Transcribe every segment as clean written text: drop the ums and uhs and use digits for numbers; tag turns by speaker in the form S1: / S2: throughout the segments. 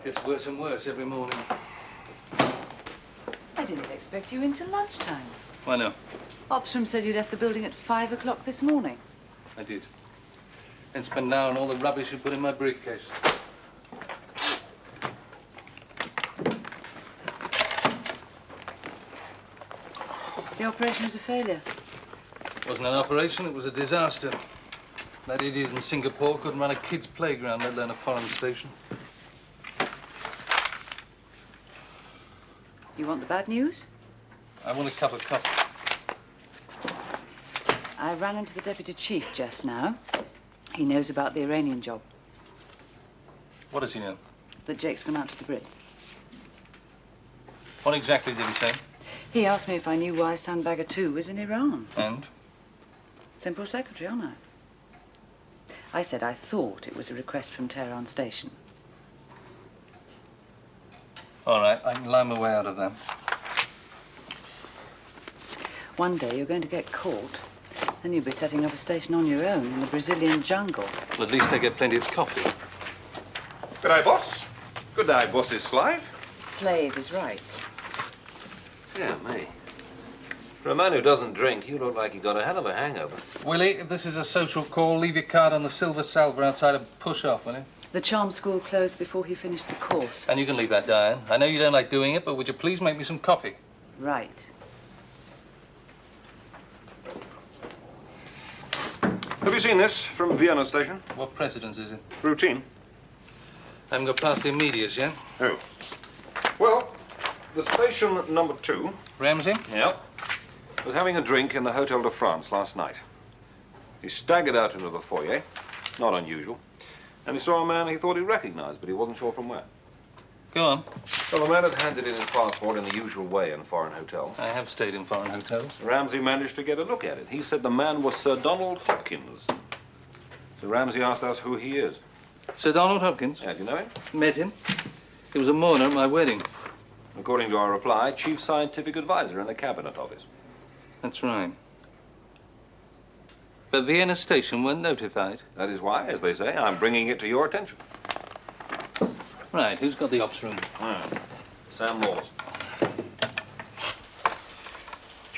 S1: Gets worse and worse every morning.
S2: I didn't expect you until lunchtime.
S1: Why no?
S2: Opstrom said you left the building at 5 o'clock this morning.
S1: I did. And spent an hour on all the rubbish you put in my briefcase.
S2: The operation was a failure.
S1: It wasn't an operation, it was a disaster. That idiot in Singapore couldn't run a kid's playground, let alone a foreign station.
S2: You want the bad news?
S1: I want a cup of coffee.
S2: I ran into the deputy chief just now. He knows about the Iranian job.
S1: What does he know?
S2: That Jake's gone out to the Brits.
S1: What exactly did he say?
S2: He asked me if I knew why Sandbagger 2 was in Iran.
S1: And?
S2: Simple secretary, aren't I? I said I thought it was a request from Tehran Station.
S1: All right, I can lie my way out of that.
S2: One day you're going to get caught, and you'll be setting up a station on your own in the Brazilian jungle.
S1: Well, at least I get plenty of coffee.
S3: Good day, boss. Good day, boss's slave.
S2: Slave is right.
S3: Yeah, me. For a man who doesn't drink, you look like you got a hell of a hangover.
S1: Willie, if this is a social call, leave your card on the silver salver outside and push off, will you?
S2: The charm school closed before he finished the course.
S1: And you can leave that, Diane. I know you don't like doing it, but would you please make me some coffee?
S2: Right.
S3: Have you seen this from Vienna station?
S1: What precedence is it?
S3: Routine.
S1: I haven't got past the immediates yet.
S3: Oh. Well, the station number 2...
S1: Ramsey?
S3: Yep. Was having a drink in the Hotel de France last night. He staggered out into the foyer, not unusual, and he saw a man he thought he recognized, but he wasn't sure from where.
S1: Go on.
S3: Well, the man had handed in his passport in the usual way in foreign hotels.
S1: I have stayed in foreign hotels.
S3: Ramsey managed to get a look at it. He said the man was Sir Donald Hopkins. So Ramsey asked us who he is.
S1: Sir Donald Hopkins?
S3: Yeah, do you know him?
S1: Met him. He was a mourner at my wedding.
S3: According to our reply, Chief Scientific Advisor in the Cabinet Office.
S1: That's right. But Vienna Station weren't notified.
S3: That is why, as they say, I'm bringing it to your attention.
S1: Right, who's got the ops room?
S3: Sam Laws.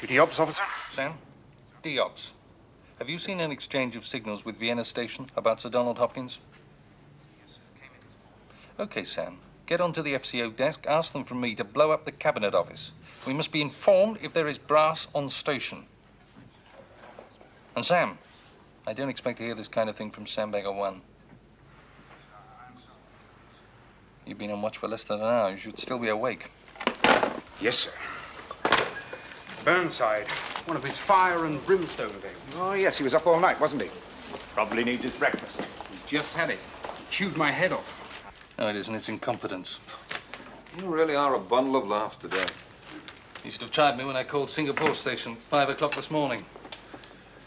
S4: Duty ops officer?
S1: Sam? D-Ops. Have you seen an exchange of signals with Vienna Station about Sir Donald Hopkins?
S4: Yes, sir. Came in this morning.
S1: Okay, Sam. Get onto the FCO desk, ask them from me to blow up the Cabinet Office. We must be informed if there is brass on station. And Sam, I don't expect to hear this kind of thing from Sandbagger 1. You've been on watch for less than an hour. You should still be awake.
S4: Yes, sir. Burnside, one of his fire and brimstone days.
S5: Oh, yes, he was up all night, wasn't he?
S4: Probably needs his breakfast. He's just had it. Chewed my head off.
S1: No, it isn't. It's incompetence.
S3: You really are a bundle of laughs today.
S1: You should have tried me when I called Singapore Station 5 o'clock this morning.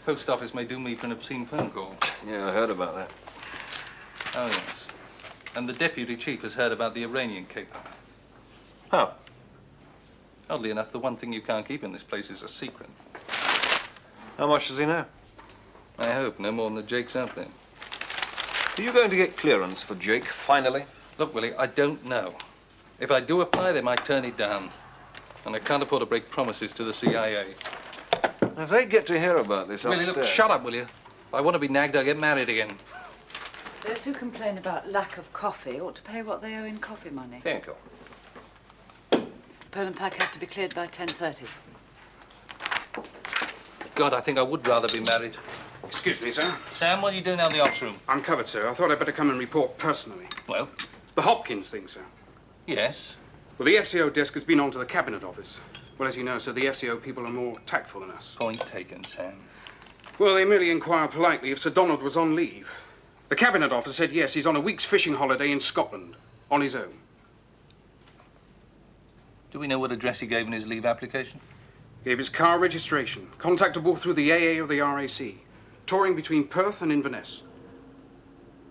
S1: Post office may do me for an obscene phone call.
S3: Yeah, I heard about that.
S1: Oh, yes. And the deputy chief has heard about the Iranian caper.
S3: How?
S1: Oddly enough, the one thing you can't keep in this place is a secret.
S3: How much does he know?
S1: I hope no more than that Jake's out there.
S3: Are you going to get clearance for Jake, finally?
S1: Look, Willie, I don't know. If I do apply, they might turn it down. And I can't afford to break promises to the CIA.
S3: If they get to hear about this
S1: Willie,
S3: upstairs...
S1: look, shut up, will you? If I want to be nagged, I'll get married again.
S2: Those who complain about lack of coffee ought to pay what they owe in coffee money.
S3: Thank you.
S2: Poland Pack has to be cleared by 10:30.
S1: God, I think I would rather be married.
S4: Excuse me, sir.
S1: Sam, what are you doing now in the ops room?
S4: I'm covered, sir. I thought I'd better come and report personally.
S1: Well,
S4: The Hopkins thing, sir.
S1: yes.
S4: Well, the FCO desk has been on to the Cabinet Office. Well, as you know, sir, the FCO people are more tactful than us.
S1: Point taken, Sam.
S4: Well, they merely inquire politely if Sir Donald was on leave. The Cabinet Office said yes, he's on a week's fishing holiday in Scotland, on his own.
S1: Do we know what address he gave in his leave application?
S4: Gave his car registration, contactable through the AA or the RAC, touring between Perth and Inverness.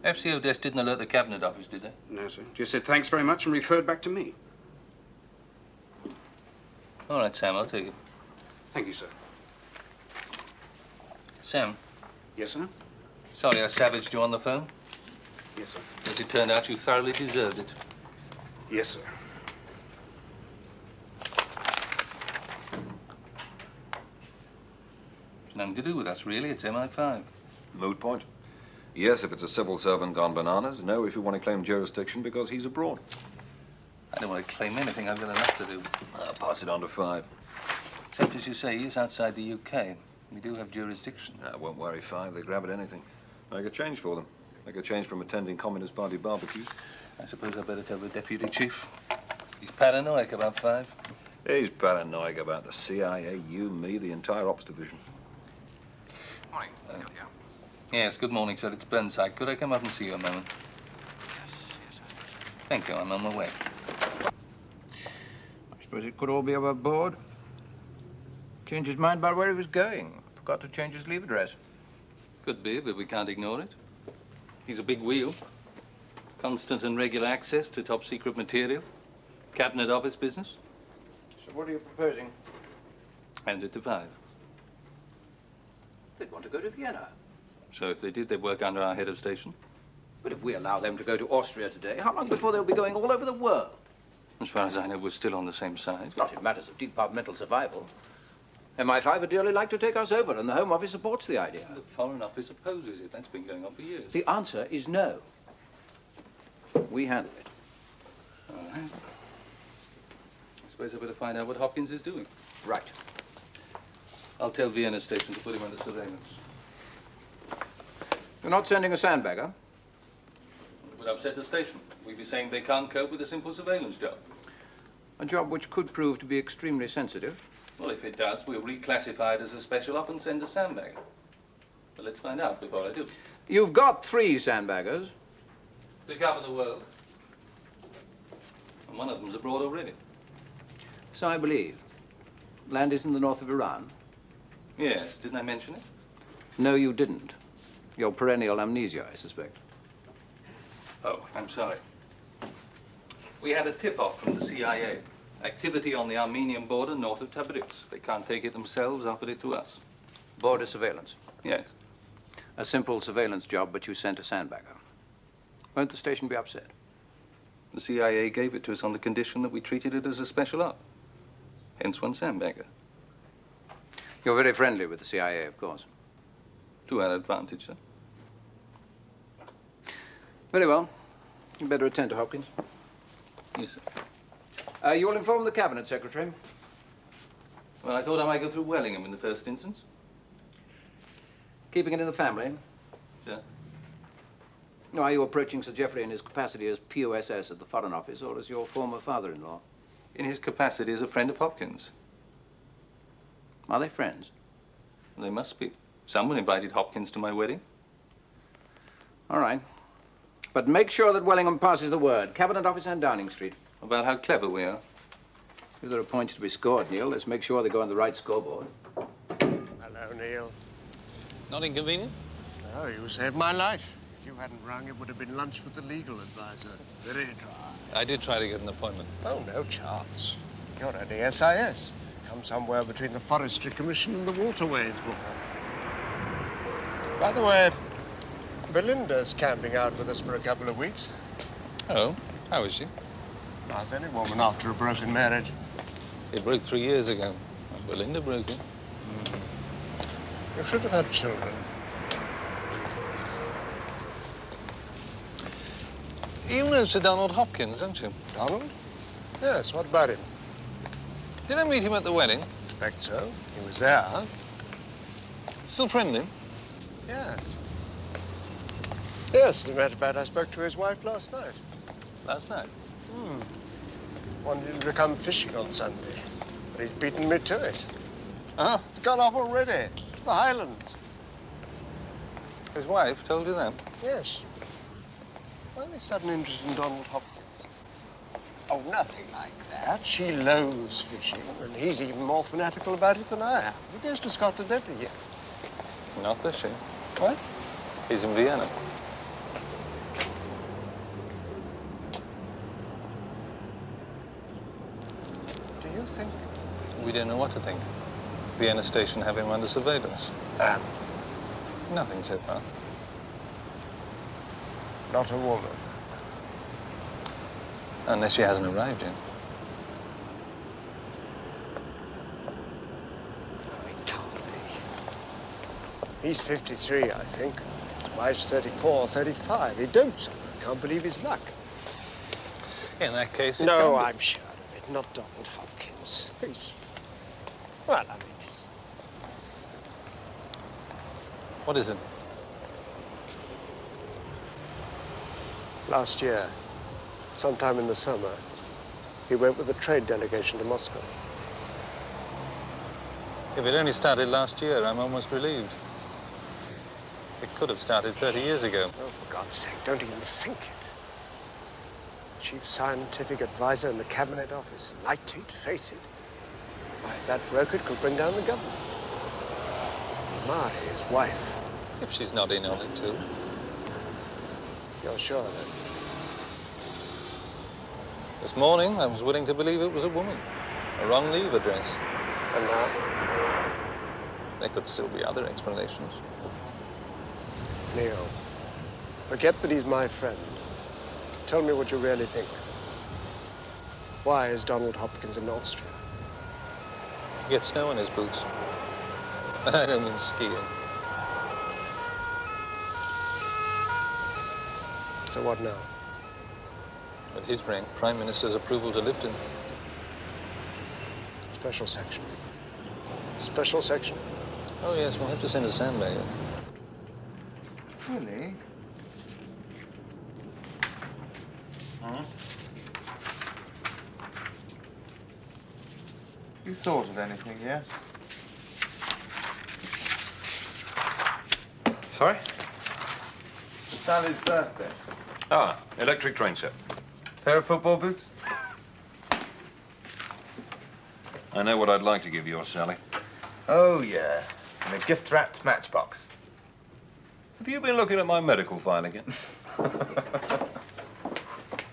S1: FCO desk didn't alert the Cabinet Office, did they?
S4: No, sir. Just said thanks very much and referred back to me.
S1: All right, Sam, I'll take it.
S4: Thank you, sir.
S1: Sam,
S4: Yes, sir?
S1: sorry I savaged you on the phone.
S4: Yes, sir.
S1: As it turned out, you thoroughly deserved it.
S4: Yes, sir.
S1: It's nothing to do with us, really. It's MI5.
S3: Moot point. Yes, if it's a civil servant gone bananas. No, if you want to claim jurisdiction because he's abroad.
S1: I don't want to claim anything. I've got enough to do.
S3: I'll pass it on to 5.
S1: Except, as you say, he is outside the UK. We do have jurisdiction.
S3: Won't worry, 5. They grab at anything. Make a change for them. Make a change from attending Communist Party barbecues.
S1: I suppose I better tell the deputy chief. He's paranoid about 5.
S3: He's paranoid about the CIA, you, me, the entire ops division.
S4: Morning.
S1: Yes, good morning, sir. It's Burnside. Could I come up and see you a moment?
S4: Yes.
S1: Thank you. I'm on my way.
S6: I suppose it could all be above board. Changed his mind about where he was going. Forgot to change his leave address.
S1: Could be, but we can't ignore it. He's a big wheel. Constant and regular access to top-secret material. Cabinet office business.
S6: So what are you proposing?
S1: Hand it to 5.
S6: They'd want to go to Vienna.
S1: So if they did, they'd work under our head of station.
S6: But if we allow them to go to Austria today, how long before they'll be going all over the world?
S1: As far as I know, we're still on the same side.
S6: Not in matters of departmental survival. MI5 would dearly like to take us over, and the Home Office supports the idea.
S1: The Foreign Office opposes it. That's been going on for years.
S6: The answer is no. We handle it.
S1: All right. I suppose I better find out what Hopkins is doing.
S6: Right.
S1: I'll tell Vienna station to put him under surveillance.
S6: You're not sending a sandbagger?
S1: It would upset the station. We'd be saying they can't cope with a simple surveillance job.
S6: A job which could prove to be extremely sensitive.
S1: Well, if it does, we'll reclassify it as a special op and send a sandbagger. But let's find out before I do.
S6: You've got 3 sandbaggers.
S1: To cover the world. And one of them's abroad already.
S6: So I believe. Land is in the north of Iran.
S1: Yes, didn't I mention it?
S6: No, you didn't. Your perennial amnesia, I suspect.
S1: Oh, I'm sorry. We had a tip-off from the CIA. Activity on the Armenian border north of Tabriz. They can't take it themselves, offered it to us.
S6: Border surveillance.
S1: Yes.
S6: A simple surveillance job, but you sent a sandbagger. Won't the station be upset?
S1: The CIA gave it to us on the condition that we treated it as a special op. Hence one sandbagger.
S6: You're very friendly with the CIA, of course.
S1: To our advantage, sir.
S6: Very well. You better attend to Hopkins.
S1: Yes, sir.
S6: You'll inform the Cabinet Secretary.
S1: Well, I thought I might go through Wellingham in the first instance.
S6: Keeping it in the family.
S1: Sir?
S6: Now, are you approaching Sir Geoffrey in his capacity as POSS at the Foreign Office or as your former father-in-law?
S1: In his capacity as a friend of Hopkins.
S6: Are they friends?
S1: They must be. Someone invited Hopkins to my wedding.
S6: All right. But make sure that Wellingham passes the word. Cabinet Office and Downing Street.
S1: About how clever we are.
S6: If there are points to be scored, Neil, let's make sure they go on the right scoreboard.
S7: Hello, Neil.
S8: Not inconvenient?
S7: Oh, you saved my life. If you hadn't rung, it would have been lunch with the legal advisor. Very dry.
S8: I did try to get an appointment.
S7: Oh, no chance. You're only SIS. Come somewhere between the Forestry Commission and the Waterways Board. By the way, Belinda's camping out with us for a couple of weeks.
S8: Oh, how is she?
S7: Not any woman after a broken marriage.
S8: It broke 3 years ago. And Belinda broke it.
S7: You should have had children.
S8: You know Sir Donald Hopkins, don't you?
S7: Donald? Yes, what about him?
S8: Did I meet him at the wedding?
S7: Expect so. He was there.
S8: Still friendly?
S7: Yes. Yes, as a matter of fact, I spoke to his wife last night.
S8: Last night?
S7: Wanted him to come fishing on Sunday, but he's beaten me to it.
S8: Ah,
S7: He's gone off already. The Highlands.
S8: his wife told you that?
S7: Yes. Why this sudden interest in Donald Hopkins? Oh, nothing like that. She loathes fishing, and he's even more fanatical about it than I am. He goes to Scotland every year.
S8: Not does she?
S7: What?
S8: He's in Vienna.
S7: Do you think?
S8: We don't know what to think. Vienna station have him under surveillance. Nothing so far.
S7: Not a woman.
S8: Unless she hasn't arrived yet.
S7: It can't be. He's 53, I think. His wife's 34, 35. He dotes on her. Can't believe his luck.
S8: In that case,
S7: No, I'm sure of it. Not Donald Hopkins. He's... well, I mean...
S8: What is it?
S7: Last year, sometime in the summer, he went with a trade delegation to Moscow.
S8: If it only started last year, I'm almost relieved. It could have started 30 years ago.
S7: Oh, for God's sake, don't even think it. Chief scientific advisor in the cabinet office, knighted, fated. Why, if that broke, it could bring down the government. Marty, his wife.
S8: If she's not in on it, too.
S7: You're sure, then?
S8: This morning, I was willing to believe it was a woman. A wrong leave address.
S7: And now?
S8: There could still be other explanations.
S7: Leo, forget that he's my friend. Tell me what you really think. Why is Donald Hopkins in Austria?
S8: To get snow in his boots. I don't mean skiing.
S7: So what now?
S8: With his rank, Prime Minister's approval to lift him.
S7: Special section. Special section.
S8: Oh, yes, we'll have to send a Sandbagger.
S9: Really? You thought of anything yet?
S3: Sorry?
S9: It's Sally's birthday.
S3: Ah, electric train set.
S9: Pair of football boots?
S3: I know what I'd like to give you, Sally.
S9: Oh, yeah. In a gift-wrapped matchbox.
S3: Have you been looking at my medical file again?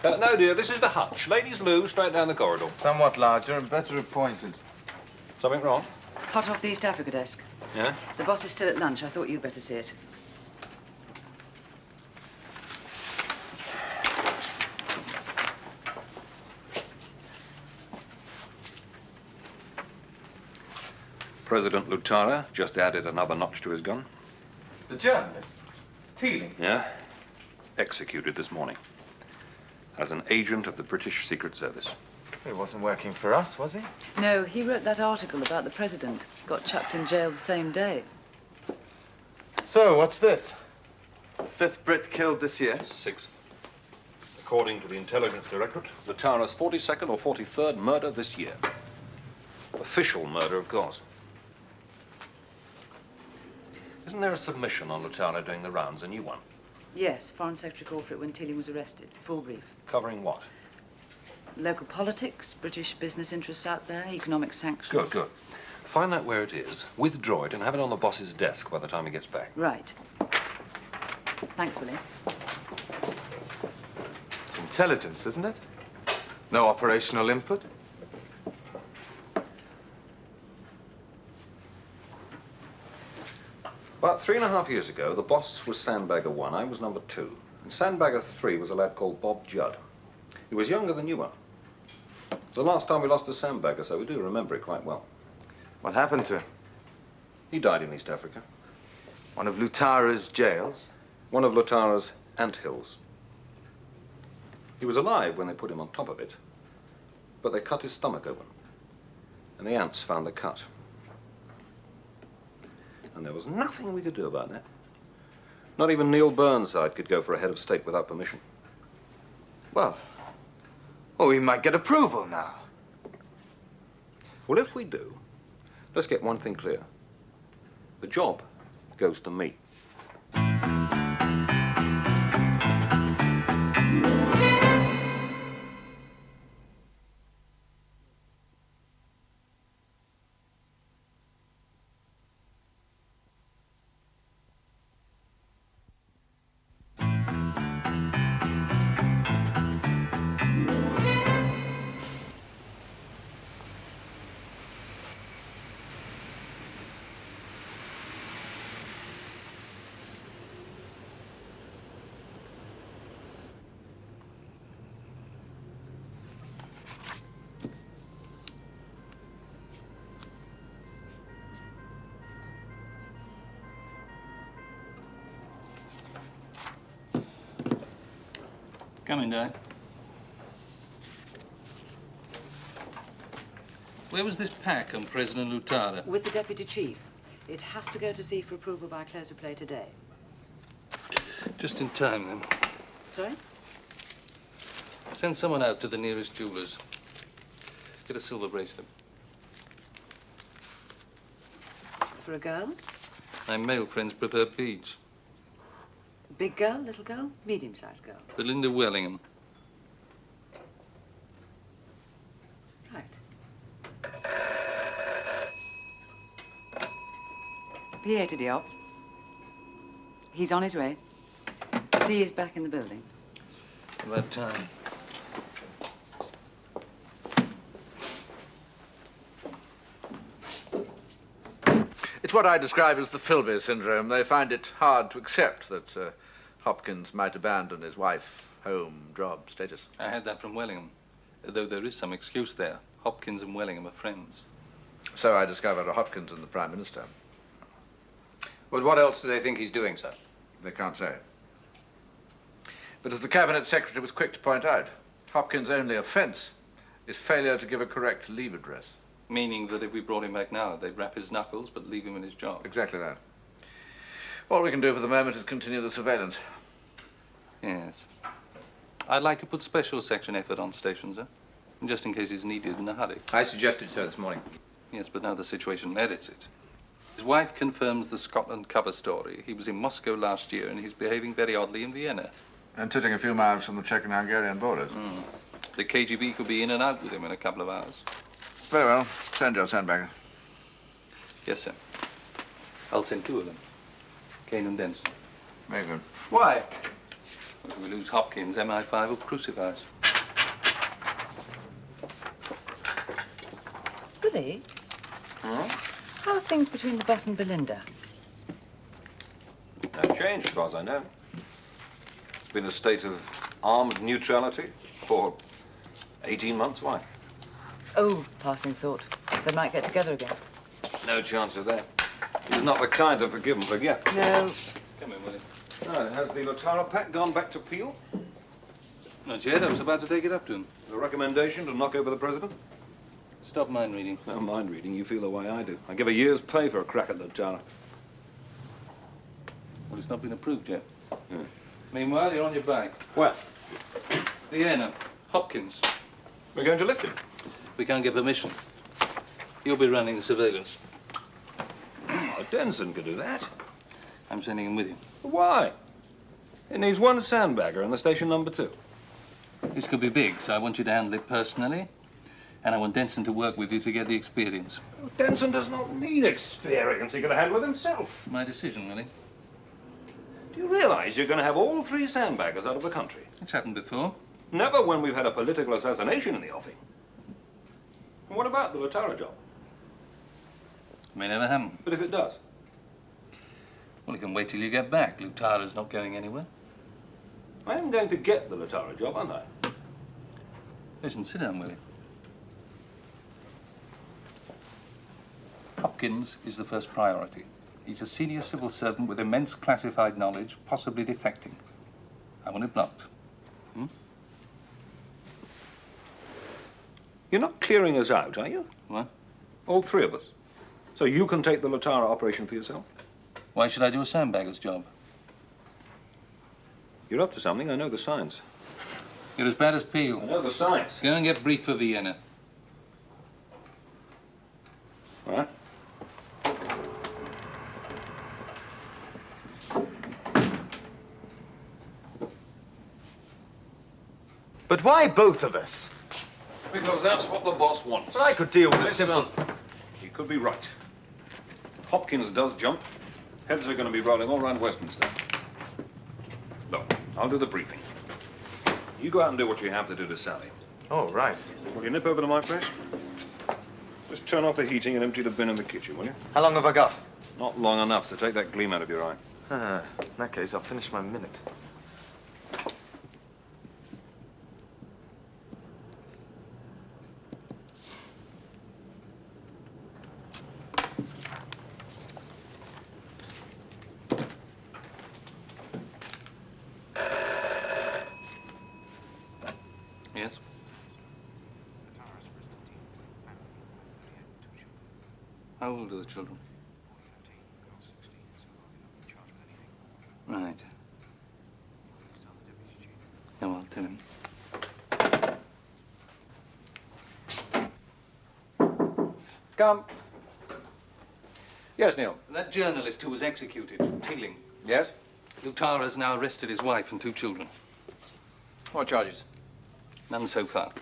S3: No, dear, this is the hutch. Ladies' loo, straight down the corridor.
S9: Somewhat larger and better appointed.
S3: Something wrong?
S2: Hot off the East Africa desk.
S3: Yeah?
S2: The boss is still at lunch. I thought you'd better see it.
S3: President Lutara just added another notch to his gun.
S9: The journalist? Teeling?
S3: Yeah? Executed this morning. As an agent of the British Secret Service.
S9: He wasn't working for us, was he?
S2: No, he wrote that article about the president. Got chucked in jail the same day.
S9: So, what's this? The 5th Brit killed this year?
S3: 6th. According to the Intelligence Directorate, Lutara's 42nd or 43rd murder this year. Official murder, of course. Isn't there a submission on Lutara doing the rounds, a new one?
S2: Yes, Foreign Secretary called for it when Teeling was arrested. Full brief.
S3: Covering what?
S2: Local politics, British business interests out there, economic sanctions.
S3: Good, good. Find out where it is, withdraw it, and have it on the boss's desk by the time he gets back.
S2: Right. Thanks, Willie.
S9: It's intelligence, isn't it? No operational input?
S3: About 3.5 years ago, the boss was Sandbagger 1, I was number 2. And Sandbagger 3 was a lad called Bob Judd. He was younger than you are. It was the last time we lost a Sandbagger, so we do remember it quite well.
S9: What happened to him?
S3: He died in East Africa.
S9: One of Lutara's jails?
S3: One of Lutara's anthills. He was alive when they put him on top of it, but they cut his stomach open, and the ants found the cut. And there was nothing we could do about that. Not even Neil Burnside could go for a head of state without permission.
S9: Well, we might get approval now.
S3: Well, if we do, let's get one thing clear. The job goes to me.
S1: Come in, Di. Where was this pack on President Lutara?
S2: With the Deputy Chief. It has to go to sea for approval by close of play today.
S1: Just in time, then.
S2: Sorry?
S1: Send someone out to the nearest jeweler's. Get a silver bracelet.
S2: For a girl?
S1: My male friends prefer beads.
S2: Big girl, little girl, medium-sized girl?
S1: Belinda Wellingham.
S2: Right. P.A. to the ops. He's on his way. C is back in the building.
S1: About time.
S10: It's what I describe as the Philby syndrome. They find it hard to accept that Hopkins might abandon his wife, home, job, status.
S1: I had that from Wellingham. Though there is some excuse there. Hopkins and Wellingham are friends.
S10: So I discovered a Hopkins and the Prime Minister.
S6: But what else do they think he's doing, sir?
S10: They can't say. But as the Cabinet Secretary was quick to point out, Hopkins' only offence is failure to give a correct leave address.
S1: Meaning that if we brought him back now, they'd wrap his knuckles but leave him in his job.
S10: Exactly that. All we can do for the moment is continue the surveillance.
S1: Yes. I'd like to put special section effort on station, sir. Just in case he's needed in a hurry.
S6: I suggested so this morning.
S1: Yes, but now the situation merits it. His wife confirms the Scotland cover story. He was in Moscow last year and he's behaving very oddly in Vienna.
S10: And sitting a few miles from the Czech and Hungarian borders.
S1: The KGB could be in and out with him in a couple of hours.
S10: Very well. Send your Sandbaggers.
S1: Yes, sir. I'll send two of them. Kane and Denson.
S10: Very good.
S6: Why?
S1: If we lose Hopkins, MI5 will crucify us.
S2: Billy? How are things between the boss and Belinda?
S3: No change, as far as I know. It's been a state of armed neutrality for 18 months. Why?
S2: Oh, passing thought. They might get together again.
S3: No chance of that. He's not the kind to forgive and forget.
S2: No.
S1: Come in, Willie.
S3: Has the Lotara pack gone back to Peel?
S1: Not yet. I was about to take it up to him.
S3: The recommendation to knock over the president?
S1: Stop mind reading.
S3: No mind reading. You feel the way I do. I give a year's pay for a crack at Lotara.
S1: Well, it's not been approved yet. Meanwhile, you're on your back.
S3: Where?
S1: Vienna. Hopkins.
S3: We're going to lift him.
S1: We can't get permission. You'll be running the surveillance.
S3: Oh, Denson could do that.
S1: I'm sending him with you.
S3: Why? It needs one sandbagger in the station number 2.
S1: This could be big, so I want you to handle it personally. And I want Denson to work with you to get the experience.
S3: Oh, Denson does not need experience. He can handle it himself.
S1: My decision, Willie.
S3: Do you realize you're going to have all 3 sandbaggers out of the country?
S1: It's happened before.
S3: Never when we've had a political assassination in the offing. And what about the Lotara job?
S1: May never happen.
S3: But if it does?
S1: Well, you can wait till you get back. Lutara's not going anywhere.
S3: I am going to get the Lotara job, aren't I?
S1: Listen, sit down, Willie. Hopkins is the first priority. He's a senior civil servant with immense classified knowledge, possibly defecting. I want it blocked.
S3: You're not clearing us out, are you?
S1: What?
S3: All 3 of us. So you can take the Lotara operation for yourself?
S1: Why should I do a sandbagger's job?
S3: You're up to something. I know the signs.
S1: You're as bad as Peel.
S3: I know the signs.
S1: Go and get briefed for Vienna.
S3: All right.
S9: But why both of us?
S3: Because that's what the boss wants.
S9: But I could deal with a
S3: Listen,
S9: simple...
S3: he could be right. If Hopkins does jump, heads are going to be rolling all around Westminster. Look, I'll do the briefing. You go out and do what you have to do to Sally.
S9: Oh, right.
S3: Will you nip over to my place? Just turn off the heating and empty the bin in the kitchen, will you?
S9: How long have I got?
S3: Not long enough, so take that gleam out of your eye.
S9: In that case, I'll finish my minute.
S1: How old are the children? Right. Yeah, well, tell him.
S6: Come. Yes, Neil.
S1: That journalist who was executed for killing.
S6: Yes?
S1: Lutara has now arrested his wife and 2 children.
S6: What charges?
S1: None so far.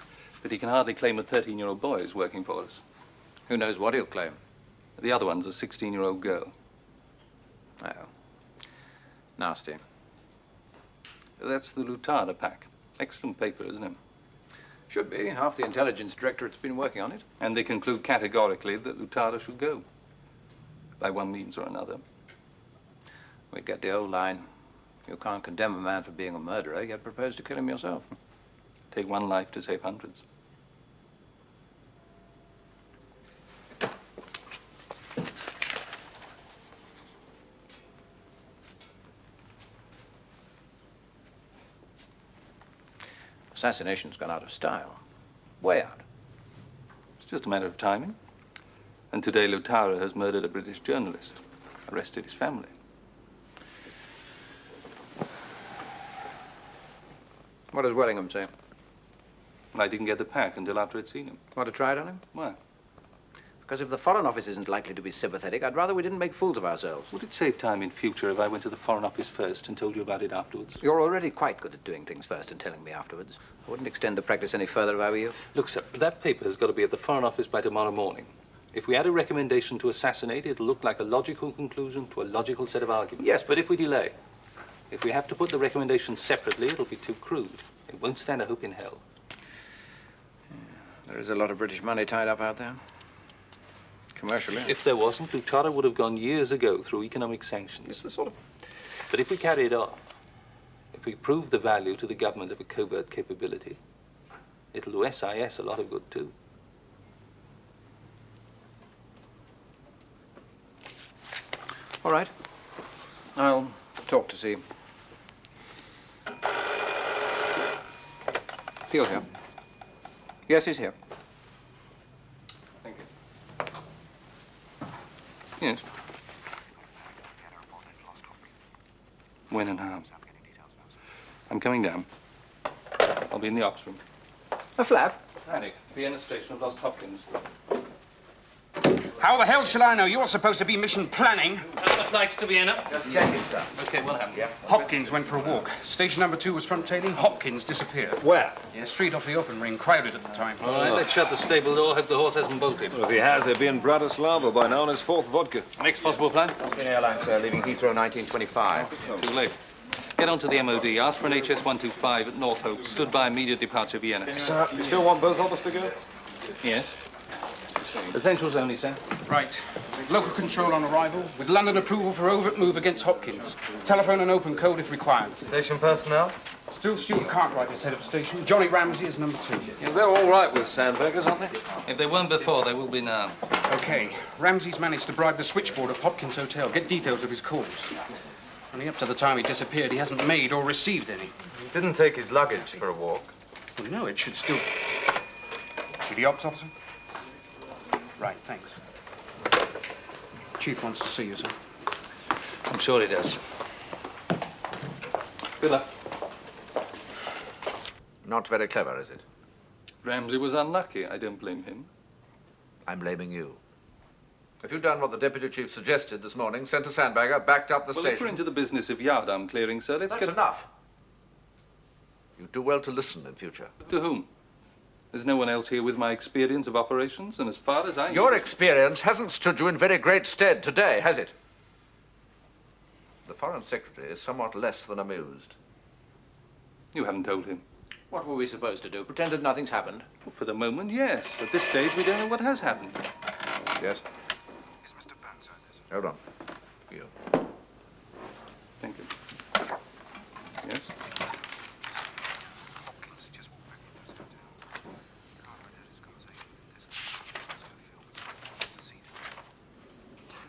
S1: But he can hardly claim a 13-year-old boy is working for us.
S6: Who knows what he'll claim?
S1: The other one's a 16-year-old girl.
S6: Oh. Nasty.
S1: That's the Lutara pack. Excellent paper, isn't it?
S6: Should be. Half the intelligence directorate's been working on it.
S1: And they conclude categorically that Lutara should go. By one means or another.
S6: We'd get the old line. You can't condemn a man for being a murderer, yet propose to kill him yourself.
S1: Take one life to save hundreds.
S6: Assassination's gone out of style. Way out.
S1: It's just a matter of timing. And today Lutara has murdered a British journalist, arrested his family.
S6: What does Wellingham say?
S1: I didn't get the pack until after I'd seen him.
S6: Want to try it on him?
S1: Why?
S6: Because if the Foreign Office isn't likely to be sympathetic, I'd rather we didn't make fools of ourselves.
S1: Would it save time in future if I went to the Foreign Office first and told you about it afterwards?
S6: You're already quite good at doing things first and telling me afterwards. I wouldn't extend the practice any further if I were you.
S1: Look, sir, that paper has got to be at the Foreign Office by tomorrow morning. If we add a recommendation to assassinate, it'll look like a logical conclusion to a logical set of arguments.
S6: Yes,
S1: but if we delay, if we have to put the recommendations separately, it'll be too crude. It won't stand a hope in hell.
S6: There is a lot of British money tied up out there. Commercially.
S1: If there wasn't, Lutara would have gone years ago through economic sanctions.
S6: It's the sort of...
S1: But if we carry it off, if we prove the value to the government of a covert capability, it'll do SIS a lot of good, too.
S6: All right. I'll talk to see. Peel here. Yes, he's here.
S1: Thank you. Yes. When and how? I'm coming down. I'll be in the ops room.
S6: A flap?
S1: Panic. Vienna station. I've lost Hopkins.
S4: How the hell shall I know? You're supposed to be mission planning.
S1: How the flights to Vienna?
S9: Just checking, sir.
S1: Okay, what happened? Yeah.
S4: Hopkins went for a walk. Station number 2 was front-tailing. Hopkins disappeared.
S9: Where?
S4: Yeah, street off the open ring, crowded at the time.
S1: All right, let's shut the stable door. Hope the horse hasn't bolted.
S11: Well, if he has, he'll be in Bratislava by now on his 4th vodka.
S1: Next possible plan?
S5: Austrian Airlines, sir, leaving Heathrow 1925.
S1: Too late. Get on to the MOD. Ask for an HS-125 at North Hope. Stood by immediate departure Vienna.
S11: Sir, you still want both of us to go?
S1: Yes. Essentials only, sir.
S4: Right. Local control on arrival, with London approval for overt move against Hopkins. Telephone and open code if required.
S9: Station personnel?
S4: Still Stuart Cartwright is head of station. Johnny Ramsey is number 2.
S3: Yeah, they're all right with Sandbaggers, aren't they?
S1: If they weren't before, they will be now.
S4: Okay. Ramsey's managed to bribe the switchboard of Hopkins Hotel. Get details of his calls. Only up to the time he disappeared, he hasn't made or received any.
S9: He didn't take his luggage for a walk.
S4: Well, no, it should still... To the ops officer? Right, thanks. Chief wants to see you, sir.
S1: I'm sure he does. Good luck.
S10: Not very clever, is it?
S1: Ramsey was unlucky. I don't blame him.
S10: I'm blaming you. If you'd done what the deputy chief suggested this morning, sent a sandbagger, backed up the
S1: Well,
S10: station...
S1: if we're into the business of yardarm clearing, sir, let's
S10: That's
S1: get...
S10: enough. You do well to listen in future.
S1: To whom? There's no one else here with my experience of operations, and as far as I know...
S10: Your experience hasn't stood you in very great stead today, has it? The Foreign Secretary is somewhat less than amused.
S1: You haven't told him.
S6: What were we supposed to do? Pretend that nothing's happened?
S1: Well, for the moment, yes. At this stage, we don't know what has happened.
S10: Yes? Is Mr. Burnside there? Hold on. For you.
S1: Thank you. Yes?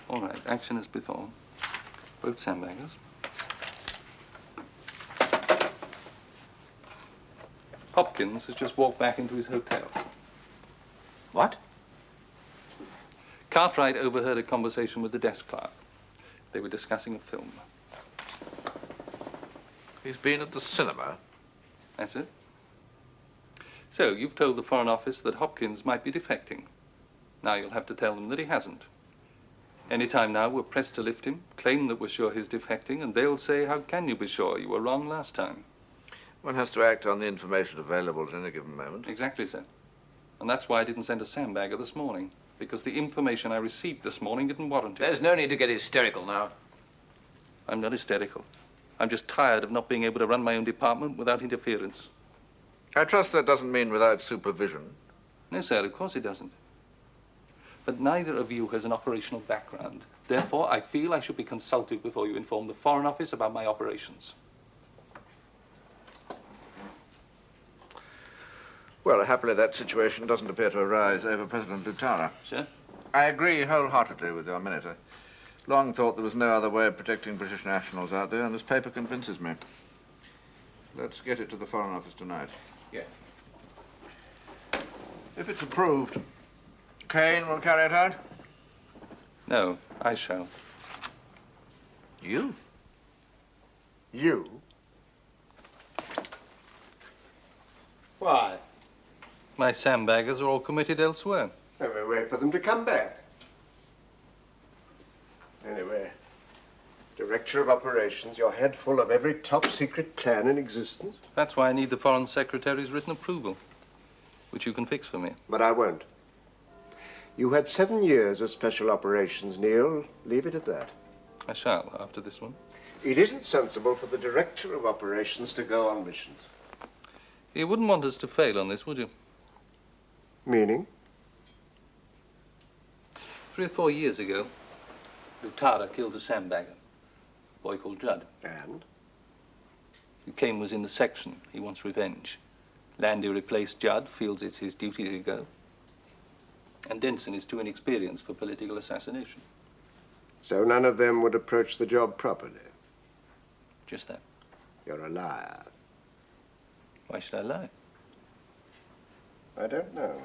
S1: All right, action as before. Both sandbaggers. Hopkins has just walked back into his hotel.
S6: What?
S8: Cartwright overheard a conversation with the desk clerk. They were discussing a film.
S10: He's been at the cinema.
S8: That's it. So, you've told the Foreign Office that Hopkins might be defecting. Now you'll have to tell them that he hasn't. Any time now, we're pressed to lift him, claim that we're sure he's defecting, and they'll say, how can you be sure? You were wrong last time.
S10: One has to act on the information available at any given moment.
S8: Exactly, sir. And that's why I didn't send a sandbagger this morning, because the information I received this morning didn't warrant it.
S6: There's no need to get hysterical now.
S8: I'm not hysterical. I'm just tired of not being able to run my own department without interference.
S10: I trust that doesn't mean without supervision.
S8: No, sir, of course it doesn't. But neither of you has an operational background. Therefore, I feel I should be consulted before you inform the Foreign Office about my operations.
S10: Well, happily that situation doesn't appear to arise over President Lutara.
S8: Sir?
S10: I agree wholeheartedly with your minute. I long thought there was no other way of protecting British nationals out there, and this paper convinces me. Let's get it to the Foreign Office tonight.
S6: Yes.
S10: If it's approved, Kane will carry it out?
S8: No, I shall.
S10: You?
S7: You? Why?
S8: My sandbaggers are all committed elsewhere.
S7: Then we wait for them to come back. Anyway, Director of Operations, your head full of every top-secret plan in existence.
S8: That's why I need the Foreign Secretary's written approval, which you can fix for me.
S7: But I won't. You had 7 years of special operations, Neil. Leave it at that.
S8: I shall, after this one.
S7: It isn't sensible for the Director of Operations to go on missions.
S8: You wouldn't want us to fail on this, would you?
S7: Meaning?
S8: 3 or 4 years ago, Lutara killed a sandbagger, a boy called Judd.
S7: And?
S8: Kane was in the section. He wants revenge. Landy replaced Judd, feels it's his duty to go. And Denson is too inexperienced for political assassination.
S7: So none of them would approach the job properly?
S8: Just that.
S7: You're a liar.
S8: Why should I lie?
S7: I don't know.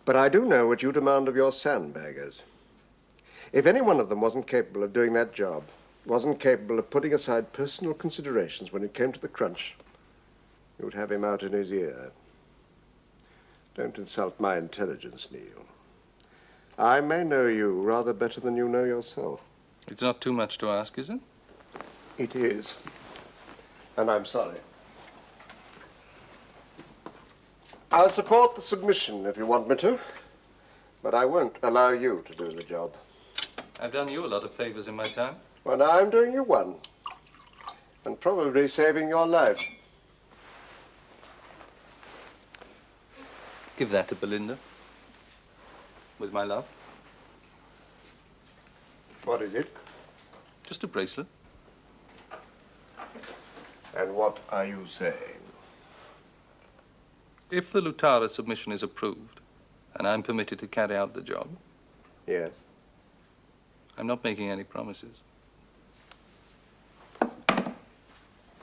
S7: But I do know what you demand of your sandbaggers. If any one of them wasn't capable of doing that job, wasn't capable of putting aside personal considerations when it came to the crunch, you'd have him out in his ear. Don't insult my intelligence, Neil. I may know you rather better than you know yourself.
S8: It's not too much to ask, is it?
S7: It is. And I'm sorry. I'll support the submission if you want me to, but I won't allow you to do the job.
S8: I've done you a lot of favors in my time.
S7: Well, now I'm doing you one, and probably saving your life.
S8: Give that to Belinda. With my love.
S7: What is it?
S8: Just a bracelet.
S7: And what are you saying?
S8: If the Lutara submission is approved, and I'm permitted to carry out the job...
S7: Yes.
S8: I'm not making any promises.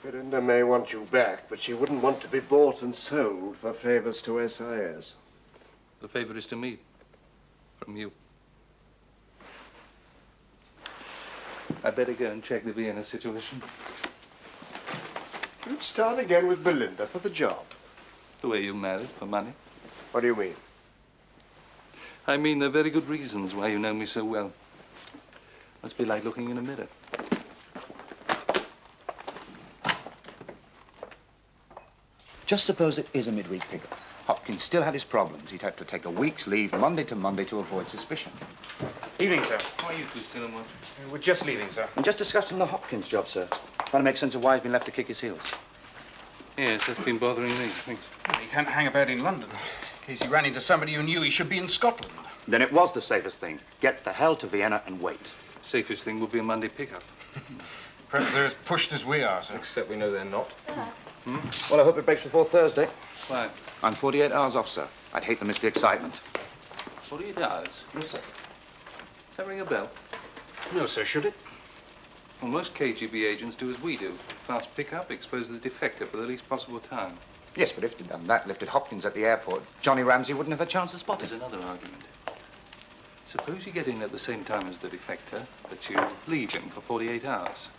S7: Belinda may want you back, but she wouldn't want to be bought and sold for favors to SIS.
S8: The favor is to me. From you. I better go and check the Vienna situation.
S7: You'd start again with Belinda for the job.
S8: The way you married for money.
S7: What do you mean?
S8: I mean, there are very good reasons why you know me so well. Must be like looking in a mirror.
S12: Just suppose it is a midweek pickup. Hopkins still had his problems. He'd have to take a week's leave Monday to Monday to avoid suspicion.
S4: Evening, sir.
S8: Why are you two still in watch?
S4: We're just leaving, sir.
S12: I'm just discussing the Hopkins job, sir. Trying to make sense of why he's been left to kick his heels.
S8: Yes, that's been bothering me. Thanks.
S4: Well, he can't hang about in London. In case he ran into somebody who knew he should be in Scotland.
S12: Then it was the safest thing. Get the hell to Vienna and wait.
S8: Safest thing would be a Monday pickup.
S4: Perhaps they're as pushed as we are, sir.
S11: Except we know they're not.
S12: Well, I hope it breaks before Thursday.
S8: Why?
S12: I'm 48 hours off, sir. I'd hate to miss the excitement.
S8: 48 hours?
S12: Yes, sir.
S8: Does that ring a bell?
S4: No, sir, should it?
S8: Well, most KGB agents do as we do. Fast pickup, expose the defector for the least possible time.
S12: Yes, but if they'd done that, lifted Hopkins at the airport, Johnny Ramsey wouldn't have a chance to spot it.
S8: There's another argument. Suppose you get in at the same time as the defector, but you leave him for 48 hours.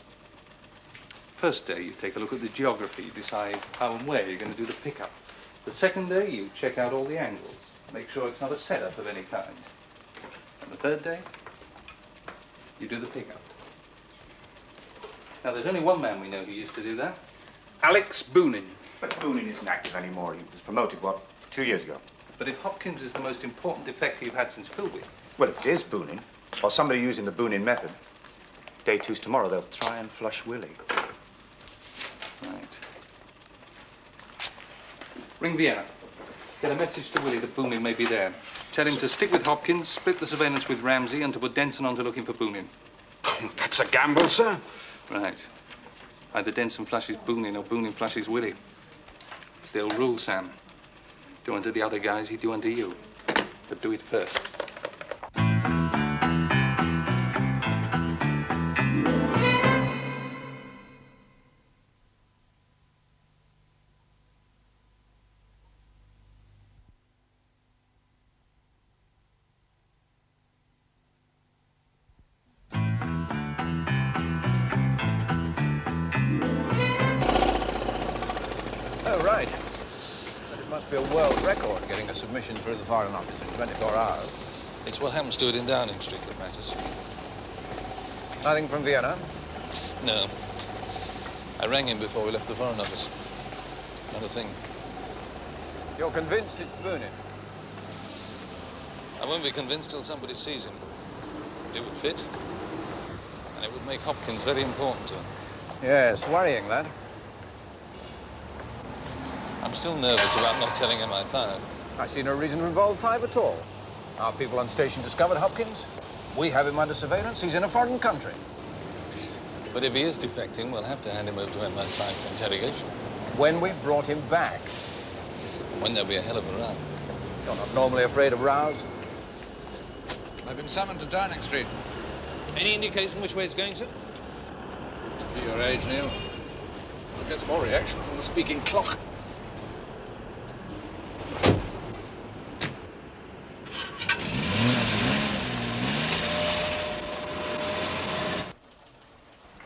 S8: First day, you take a look at the geography, decide how and where you're going to do the pickup. The second day, you check out all the angles, make sure it's not a setup of any kind. And the third day, you do the pickup. Now, there's only one man we know who used to do that.
S4: Alex Boonin.
S12: But Boonin isn't active anymore. He was promoted, what, 2 years ago?
S8: But if Hopkins is the most important defector you've had since Philby...
S12: Well, if it is Boonin, or somebody using the Boonin method, day two's tomorrow, they'll try and flush Willie.
S8: Right. Ring Vienna. Get a message to Willie that Boonin may be there. Tell him to stick with Hopkins, split the surveillance with Ramsey, and to put Denson on to looking for Boonin.
S4: That's a gamble, sir.
S8: Right. Either Denson flushes Boonin or Boonin flushes Willie. It's the old rule, Sam. Do unto the other guys, he'd do unto you. But do it first.
S6: Oh, right. But it must be a world record getting a submission through the Foreign Office in 24 hours.
S8: It's what happens to it in Downing Street that matters.
S6: Nothing from Vienna?
S8: No. I rang him before we left the Foreign Office. Not a thing.
S6: You're convinced it's Boonin?
S8: I won't be convinced till somebody sees him. It would fit. And it would make Hopkins very important to him.
S6: Yes, worrying, that.
S8: I'm still nervous about not telling MI5.
S6: I see no reason to involve 5 at all. Our people on station discovered Hopkins. We have him under surveillance. He's in a foreign country.
S8: But if he is defecting, we'll have to hand him over to MI5 for interrogation.
S6: When we've brought him back.
S8: When there'll be a hell of a row.
S6: You're not normally afraid of rows?
S10: I've been summoned to Downing Street.
S8: Any indication which way it's going, sir?
S10: To your age, Neil. It gets more reaction from the speaking clock.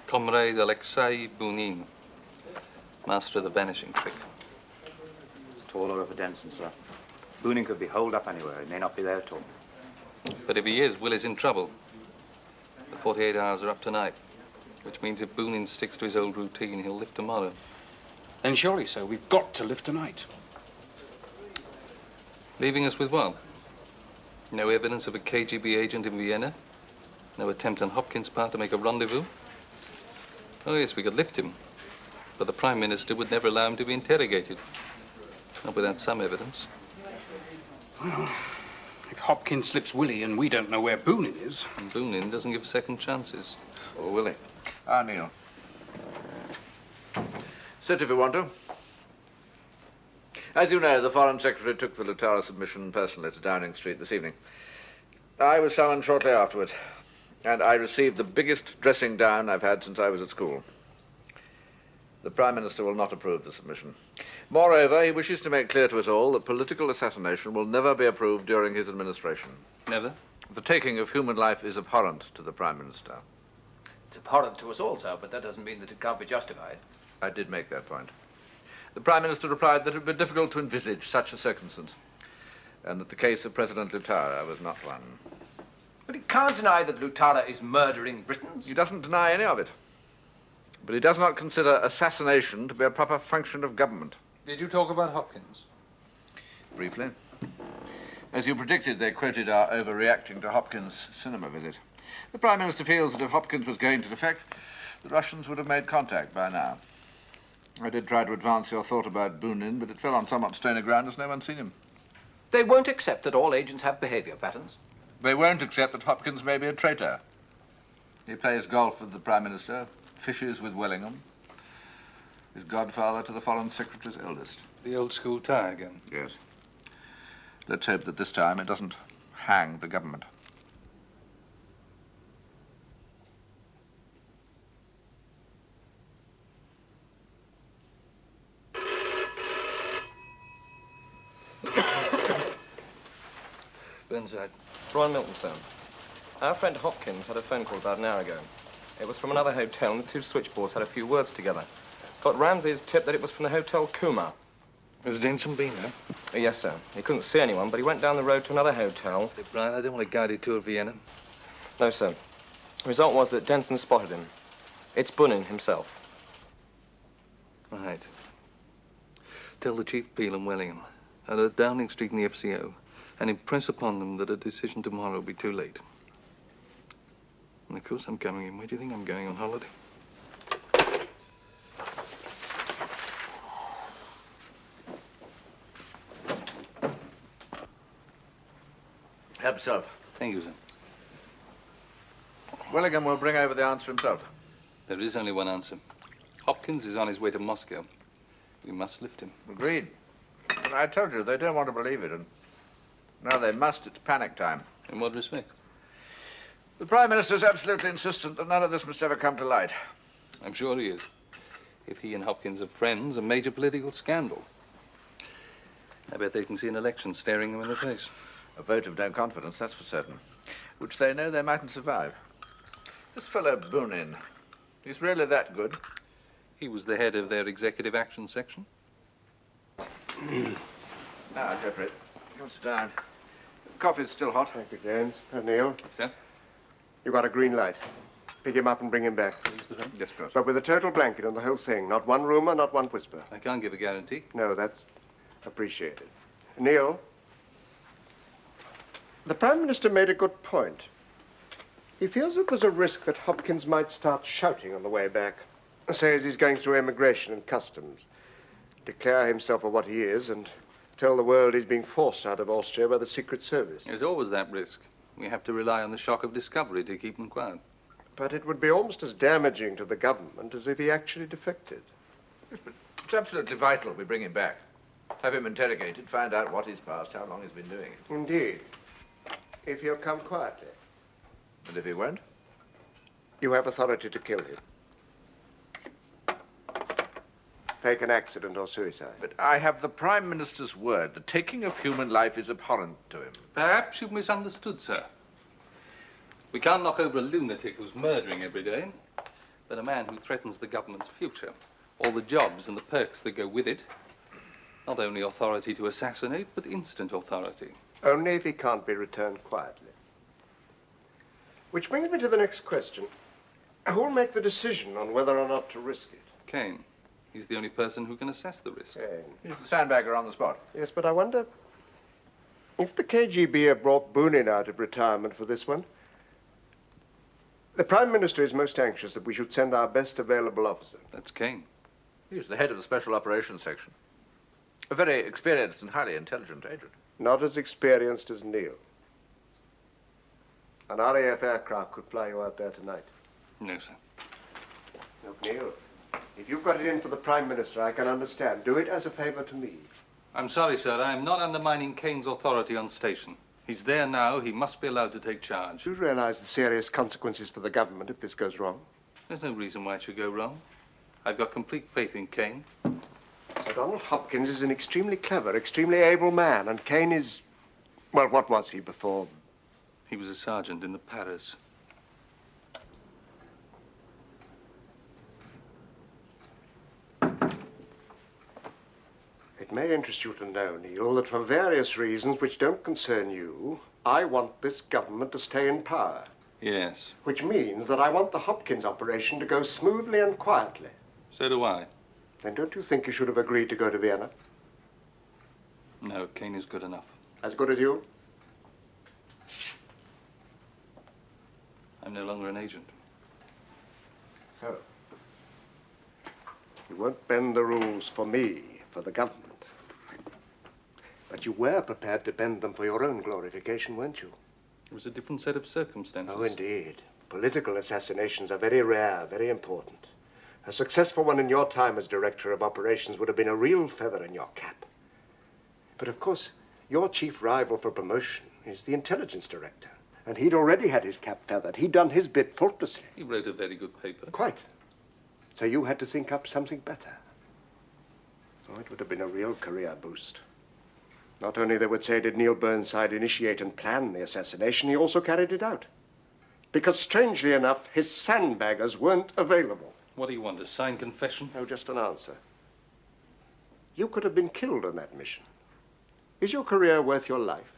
S8: Comrade Alexei Boonin, master of the vanishing trick.
S12: Tall order for Denson, sir. Boonin could be holed up anywhere. He may not be there at all.
S8: But if he is, Willie's in trouble. The 48 hours are up tonight, which means if Boonin sticks to his old routine, he'll lift tomorrow.
S4: Then surely, sir, we've got to live tonight.
S8: Leaving us with what? No evidence of a KGB agent in Vienna? No attempt on Hopkins' part to make a rendezvous? Oh, yes, we could lift him. But the Prime Minister would never allow him to be interrogated. Not without some evidence.
S4: Well, if Hopkins slips Willie and we don't know where Boonin is...
S8: And Boonin doesn't give second chances.
S10: Or Willie. Ah, Neil. Sit if you want to. As you know, the Foreign Secretary took the Lutara submission personally to Downing Street this evening. I was summoned shortly afterward, and I received the biggest dressing down I've had since I was at school. The Prime Minister will not approve the submission. Moreover, he wishes to make clear to us all that political assassination will never be approved during his administration.
S8: Never?
S10: The taking of human life is abhorrent to the Prime Minister.
S6: It's abhorrent to us also, but that doesn't mean that it can't be justified.
S10: I did make that point. The Prime Minister replied that it would be difficult to envisage such a circumstance, and that the case of President Lutara was not one.
S6: But he can't deny that Lutara is murdering Britons.
S10: He doesn't deny any of it. But he does not consider assassination to be a proper function of government.
S8: Did you talk about Hopkins?
S10: Briefly. As you predicted, they quoted our overreacting to Hopkins' cinema visit. The Prime Minister feels that if Hopkins was going to defect, the Russians would have made contact by now. I did try to advance your thought about Boonin, but it fell on somewhat stony ground as no one's seen him.
S6: They won't accept that all agents have behavior patterns.
S10: They won't accept that Hopkins may be a traitor. He plays golf with the Prime Minister, fishes with Wellingham, is godfather to the Foreign Secretary's eldest.
S8: The old school tie again?
S10: Yes. Let's hope that this time it doesn't hang the government.
S1: Burnside.
S5: Brian Milton, sir. Our friend Hopkins had a phone call about an hour ago. It was from another hotel, and the two switchboards had a few words together. Got Ramsey's tip that it was from the Hotel Kumar.
S1: Has Denson been there?
S5: Yes, sir. He couldn't see anyone, but he went down the road to another hotel.
S1: Hey, Brian, I don't want a guided tour of Vienna.
S5: No, sir. The result was that Denson spotted him. It's Bunnin himself.
S1: Right. Tell the Chief Peel and Wellingham at Downing Street in the FCO and impress upon them that a decision tomorrow will be too late. And of course I'm coming in. Where do you think I'm going on holiday?
S10: Help yourself.
S1: Thank you, sir.
S10: Wellingham will bring over the answer himself.
S1: There is only one answer. Hopkins is on his way to Moscow. We must lift him.
S10: Agreed. But I told you, they don't want to believe it, and now they must. It's panic time.
S1: In what respect?
S10: The Prime Minister is absolutely insistent that none of this must ever come to light.
S1: I'm sure he is. If he and Hopkins are friends, a major political scandal. I bet they can see an election staring them in the face.
S10: A vote of no confidence, that's for certain. Which they know they mightn't survive. This fellow Bunnin, he's really that good?
S1: He was the head of their executive action section.
S10: Now, Geoffrey, come sit down. Coffee's still hot.
S7: Thank you, James. Neil.
S1: Sir?
S7: You got a green light. Pick him up and bring him back.
S10: Yes, of course.
S7: But with a total blanket on the whole thing. Not one rumour, not one whisper.
S1: I can't give a guarantee.
S7: No, that's appreciated. Neil, the Prime Minister made a good point. He feels that there's a risk that Hopkins might start shouting on the way back. Say as he's going through immigration and customs. Declare himself for what he is and tell the world he's being forced out of Austria by the Secret Service.
S1: There's always that risk. We have to rely on the shock of discovery to keep him quiet.
S7: But it would be almost as damaging to the government as if he actually defected.
S10: Yes, but it's absolutely vital we bring him back. Have him interrogated, find out what he's past, how long he's been doing it.
S7: Indeed. If he'll come quietly.
S10: And if he won't?
S7: You have authority to kill him. Fake an accident or suicide.
S10: But I have the Prime Minister's word. The taking of human life is abhorrent to him.
S1: Perhaps you've misunderstood, sir. We can't knock over a lunatic who's murdering every day, but a man who threatens the government's future, all the jobs and the perks that go with it. Not only authority to assassinate, but instant authority.
S7: Only if he can't be returned quietly. Which brings me to the next question. Who'll make the decision on whether or not to risk it?
S1: Kane. He's the only person who can assess the risk.
S10: He's the sandbagger on the spot.
S7: Yes, but I wonder if the KGB have brought Bunnin out of retirement for this one. The Prime Minister is most anxious that we should send our best available officer.
S1: That's Kane.
S10: He's the head of the Special Operations Section. A very experienced and highly intelligent agent.
S7: Not as experienced as Neil. An RAF aircraft could fly you out there tonight.
S1: No, sir.
S7: Look, Neil, if you've got it in for the Prime Minister, I can understand. Do it as a favor to me.
S1: I'm sorry, sir. I am not undermining Kane's authority on station. He's there now. He must be allowed to take charge.
S7: Do you realize the serious consequences for the government if this goes wrong?
S1: There's no reason why it should go wrong. I've got complete faith in Kane.
S7: Sir Donald Hopkins is an extremely clever, extremely able man, and Kane is... Well, what was he before?
S1: He was a sergeant in the Paris.
S7: It may interest you to know, Neil, that for various reasons which don't concern you, I want this government to stay in power.
S1: Yes.
S7: Which means that I want the Hopkins operation to go smoothly and quietly.
S1: So do I.
S7: Then don't you think you should have agreed to go to Vienna?
S1: No, Kane is good enough.
S7: As good as you?
S1: I'm no longer an agent.
S7: So, you won't bend the rules for me, for the government. But you were prepared to bend them for your own glorification, weren't you?
S1: It was a different set of circumstances.
S7: Oh, indeed. Political assassinations are very rare, very important. A successful one in your time as Director of Operations would have been a real feather in your cap. But of course, your chief rival for promotion is the Intelligence Director. And he'd already had his cap feathered. He'd done his bit faultlessly.
S1: He wrote a very good paper.
S7: Quite. So you had to think up something better. Oh, it would have been a real career boost. Not only, they would say, did Neil Burnside initiate and plan the assassination, he also carried it out. Because, strangely enough, his sandbaggers weren't available.
S8: What do you want, a signed confession?
S7: No, just an answer. You could have been killed on that mission. Is your career worth your life?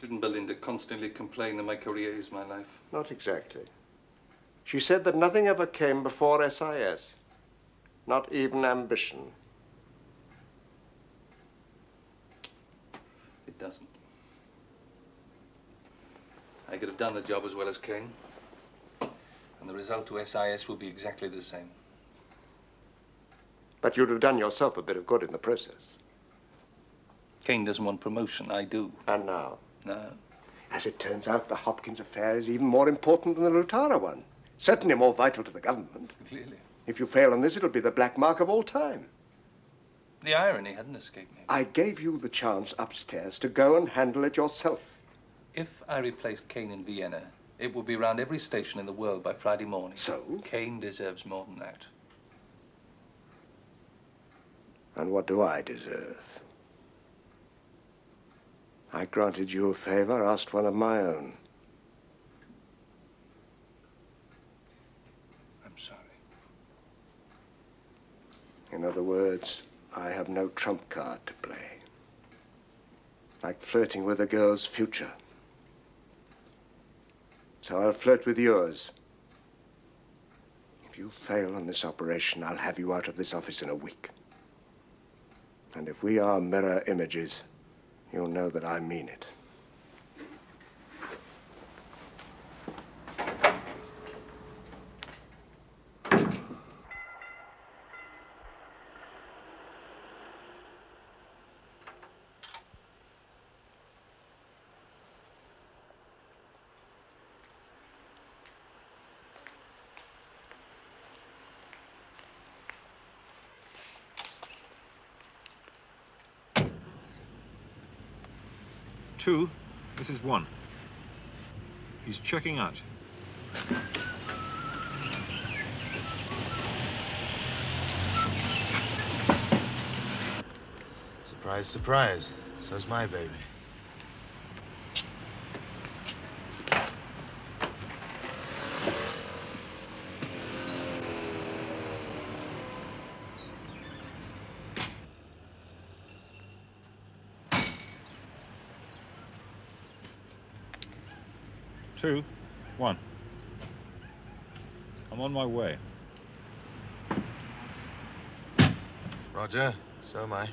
S8: Didn't Belinda constantly complain that my career is my life?
S7: Not exactly. She said that nothing ever came before SIS. Not even ambition.
S8: It doesn't. I could have done the job as well as Kane. And the result to SIS will be exactly the same.
S7: But you'd have done yourself a bit of good in the process.
S8: Kane doesn't want promotion, I do.
S7: And now?
S8: No.
S7: As it turns out, the Hopkins affair is even more important than the Lutara one. Certainly more vital to the government.
S8: Clearly.
S7: If you fail on this, it'll be the black mark of all time.
S8: The irony hadn't escaped me.
S7: I gave you the chance upstairs to go and handle it yourself.
S8: If I replace Kane in Vienna, it will be around every station in the world by Friday morning.
S7: So?
S8: Kane deserves more than that.
S7: And what do I deserve? I granted you a favor, asked one of my own.
S8: I'm sorry.
S7: In other words, I have no trump card to play. Like flirting with a girl's future. So I'll flirt with yours. If you fail on this operation, I'll have you out of this office in a week. And if we are mirror images, you'll know that I mean it.
S11: Two, this is one. He's checking out.
S9: Surprise, surprise. So's my baby.
S11: Two, one. I'm on my way.
S9: Roger, so am I.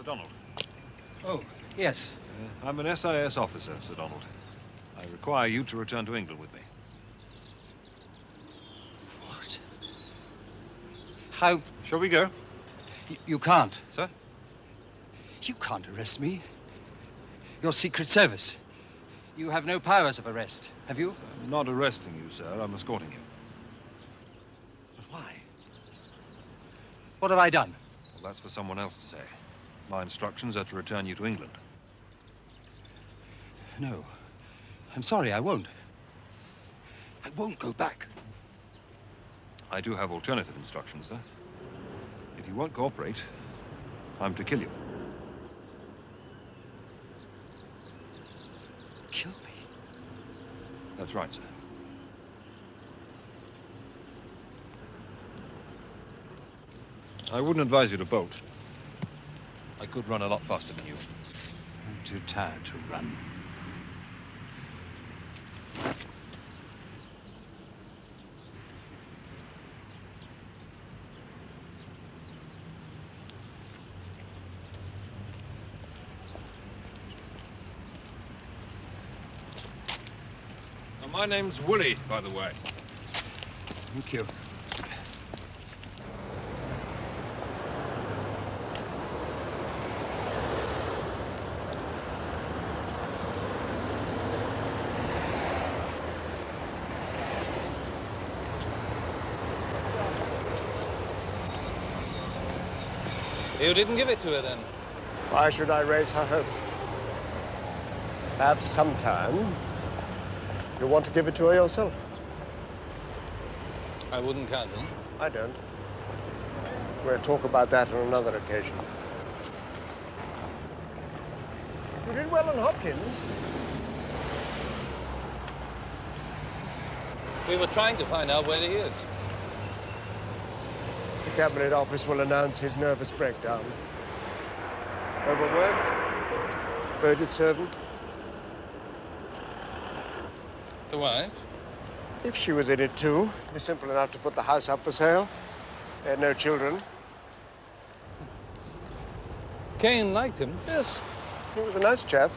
S11: Sir Donald.
S13: Oh, yes.
S11: I'm an SIS officer, Sir Donald. I require you to return to England with me.
S13: What? How?
S11: Shall we go?
S13: You can't.
S11: Sir?
S13: You can't arrest me. You're Secret Service. You have no powers of arrest, have you?
S11: I'm not arresting you, sir. I'm escorting you.
S13: But why? What have I done?
S11: Well, that's for someone else to say. My instructions are to return you to England.
S13: No. I'm sorry, I won't. I won't go back.
S11: I do have alternative instructions, sir. If you won't cooperate, I'm to kill you.
S13: Kill me?
S11: That's right, sir. I wouldn't advise you to bolt. I could run a lot faster than you.
S13: I'm too tired to run.
S11: My name's Woolley, by the way.
S13: Thank you.
S1: You didn't give it to her, then?
S7: Why should I raise her hope? Perhaps sometime you'll want to give it to her yourself.
S1: I wouldn't count on.
S7: I don't. We'll talk about that on another occasion. You did well on Hopkins.
S1: We were trying to find out where he is.
S7: The Cabinet Office will announce his nervous breakdown. Overworked, voted servant.
S1: The wife?
S7: If she was in it too, it'd be simple enough to put the house up for sale. They had no children.
S1: Kane liked him.
S7: Yes, he was a nice chap.